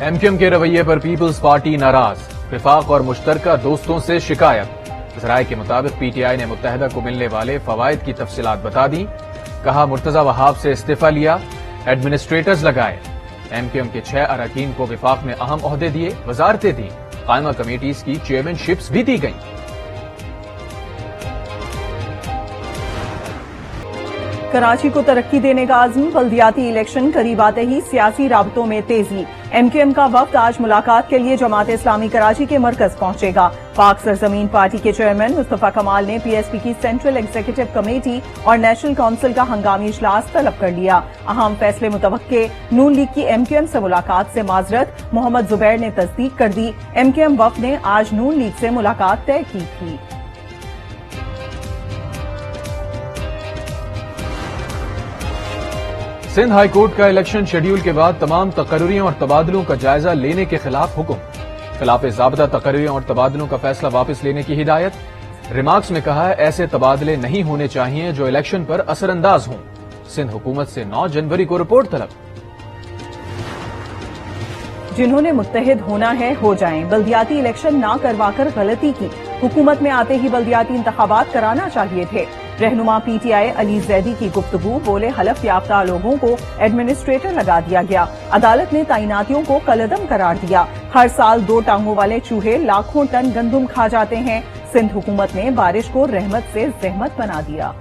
MQM کے رویے پر Peoples party ناراض، وفاق اور مشترکہ دوستوں سے شکایت۔ ذرائع کے مطابق PTI نے متحدہ کو ملنے والے فوائد کی تفصیلات بتا دی، کہا مرتضی وہاب سے استعفی لیا، ایڈمنسٹریٹرز لگائے۔ MQM کے 6 اراکین کو وفاق میں اہم عہدے دیے، وزارتیں دیں، قائمہ کمیٹیز کی چیئرمین شپس بھی دی گئیں۔ کراچی کو ترقی دینے کا عزم، بلدیاتی الیکشن قریب آتے ہی سیاسی رابطوں میں تیزی۔ MQM کا وفد آج ملاقات کے لیے جماعت اسلامی کراچی کے مرکز پہنچے گا۔ پاک سرزمین پارٹی کے چیئرمین مصطفیٰ کمال نے PSP کی سینٹرل ایگزیکٹو کمیٹی اور نیشنل کونسل کا ہنگامی اجلاس طلب کر لیا۔ اہم فیصلے متوقع، نون لیگ کی MQM سے ملاقات سے معذرت، محمد زبیر نے تصدیق کر دی۔ MQM وفد نے آج نون لیگ سے ملاقات طے کی تھی۔ سندھ ہائی کورٹ کا الیکشن شیڈیول کے بعد تمام تقرریوں اور تبادلوں کا جائزہ لینے کے خلاف حکم، خلاف ضابطہ تقرریوں اور تبادلوں کا فیصلہ واپس لینے کی ہدایت۔ ریمارکس میں کہا ہے ایسے تبادلے نہیں ہونے چاہیے جو الیکشن پر اثر انداز ہوں۔ سندھ حکومت سے 9 جنوری کو رپورٹ طلب۔ جنہوں نے متحد ہونا ہے ہو جائیں، بلدیاتی الیکشن نہ کروا کر غلطی کی، حکومت میں آتے ہی بلدیاتی انتخابات کرانا چاہیے تھے۔ رہنما PTI علی زیدی کی گفتگو، بولے حلف یافتہ لوگوں کو ایڈمنسٹریٹر لگا دیا گیا، عدالت نے تعیناتیوں کو کالعدم قرار دیا۔ ہر سال 2 ٹانگوں والے چوہے لاکھوں ٹن گندم کھا جاتے ہیں، سندھ حکومت نے بارش کو رحمت سے زحمت بنا دیا۔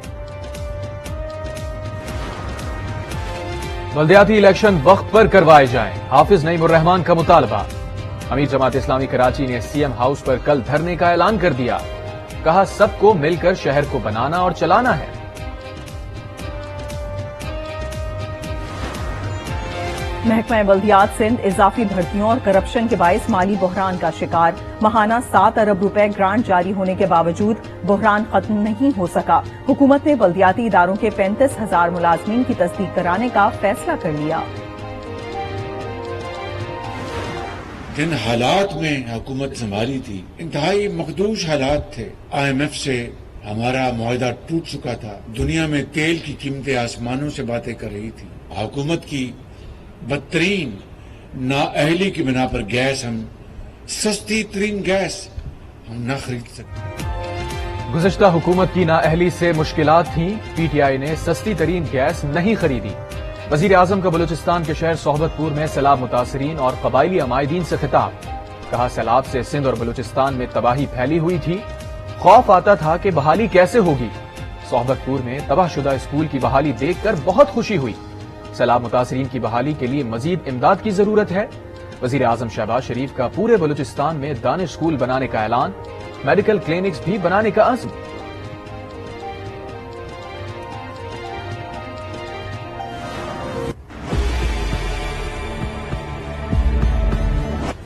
بلدیاتی الیکشن وقت پر کروائے جائیں، حافظ نعیم الرحمان کا مطالبہ۔ امیر جماعت اسلامی کراچی نے CM ہاؤس پر کل دھرنے کا اعلان کر دیا، کہا سب کو مل کر شہر کو بنانا اور چلانا ہے۔ محکمہ بلدیات سندھ اضافی بھرتیوں اور کرپشن کے باعث مالی بحران کا شکار، ماہانہ 7 ارب روپے گرانٹ جاری ہونے کے باوجود بحران ختم نہیں ہو سکا۔ حکومت نے بلدیاتی اداروں کے 35,000 ملازمین کی تصدیق کرانے کا فیصلہ کر لیا۔ جن حالات میں حکومت سنبھالی تھی انتہائی مخدوش حالات تھے۔ IMF سے ہمارا معاہدہ ٹوٹ چکا تھا، دنیا میں تیل کی قیمتیں آسمانوں سے باتیں کر رہی تھی، حکومت کی بدترین نااہلی کی بنا پر گیس، ہم سستی ترین گیس ہم نہ خرید سکتے۔ گزشتہ حکومت کی نااہلی سے مشکلات تھیں، PTI نے سستی ترین گیس نہیں خریدی۔ وزیر اعظم کا بلوچستان کے شہر صحبت پور میں سیلاب متاثرین اور قبائلی عمائدین سے خطاب، کہا سیلاب سے سندھ اور بلوچستان میں تباہی پھیلی ہوئی تھی، خوف آتا تھا کہ بحالی کیسے ہوگی۔ صحبت پور میں تباہ شدہ اسکول کی بحالی دیکھ کر بہت خوشی ہوئی۔ سیلاب متاثرین کی بحالی کے لیے مزید امداد کی ضرورت ہے۔ وزیر اعظم شہباز شریف کا پورے بلوچستان میں دانش اسکول بنانے کا اعلان، میڈیکل کلینکس بھی بنانے کا عزم۔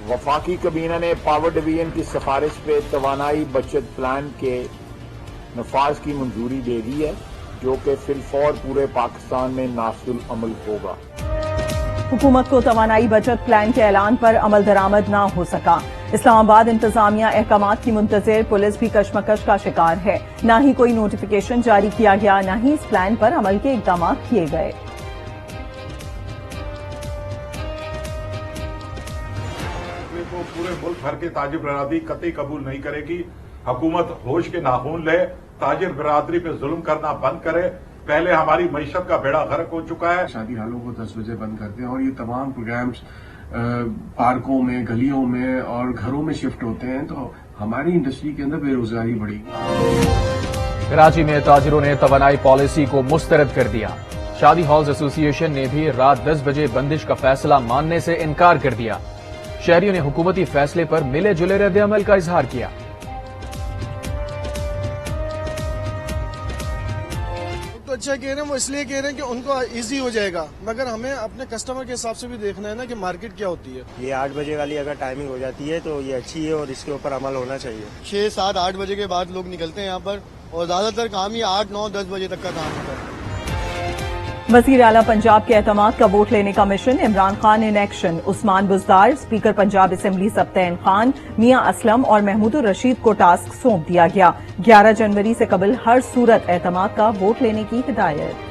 وفاقی کابینہ نے پاور ڈویژن کی سفارش پہ توانائی بچت پلان کے نفاذ کی منظوری دے دی ہے، جو کہ فی الفور پورے پاکستان میں نافذ العمل ہوگا۔ حکومت کو توانائی بچت پلان کے اعلان پر عمل درآمد نہ ہو سکا۔ اسلام آباد انتظامیہ احکامات کی منتظر، پولیس بھی کشمکش کا شکار ہے، نہ ہی کوئی نوٹیفیکیشن جاری کیا گیا، نہ ہی اس پلان پر عمل کے اقدامات کیے گئے۔ پورے ملک بھر کے تاجر برادری قطعی قبول نہیں کرے گی۔ حکومت ہوش کے ناخن لے، تاجر برادری پہ ظلم کرنا بند کرے۔ پہلے ہماری معیشت کا بیڑا غرق ہو چکا ہے۔ شادی ہالوں کو 10 بجے بند کرتے ہیں اور یہ تمام پروگرامز پارکوں میں، گلیوں میں اور گھروں میں شفٹ ہوتے ہیں، تو ہماری انڈسٹری کے اندر بے روزگاری بڑھی گی۔ کراچی میں تاجروں نے توانائی پالیسی کو مسترد کر دیا۔ شادی ہالز ایسوسی ایشن نے بھی رات 10 بجے بندش کا فیصلہ ماننے سے انکار کر دیا۔ شہریوں نے حکومتی فیصلے پر ملے جلے رد عمل کا اظہار کیا۔ تو اچھا کہہ رہے ہیں، وہ اس لیے کہہ رہے ہیں کہ ان کو ایزی ہو جائے گا، مگر ہمیں اپنے کسٹمر کے حساب سے بھی دیکھنا ہے نا کہ مارکیٹ کیا ہوتی ہے۔ یہ 8 بجے والی اگر ٹائمنگ ہو جاتی ہے تو یہ اچھی ہے اور اس کے اوپر عمل ہونا چاہیے۔ 6، 7، 8 بجے کے بعد لوگ نکلتے ہیں یہاں پر، اور زیادہ تر کام یہ 8، 9، 10 بجے تک کا کام ہوتا ہے۔ وزیر اعلیٰ پنجاب کے اعتماد کا ووٹ لینے کا mission, Imran Khan in action, Usman Buzdar, speaker Punjab assembly Sibtain Khan, میاں اسلم اور محمود الرشید کو ٹاسک سونپ دیا گیا۔ 11 جنوری سے قبل ہر صورت اعتماد کا ووٹ لینے کی ہدایت۔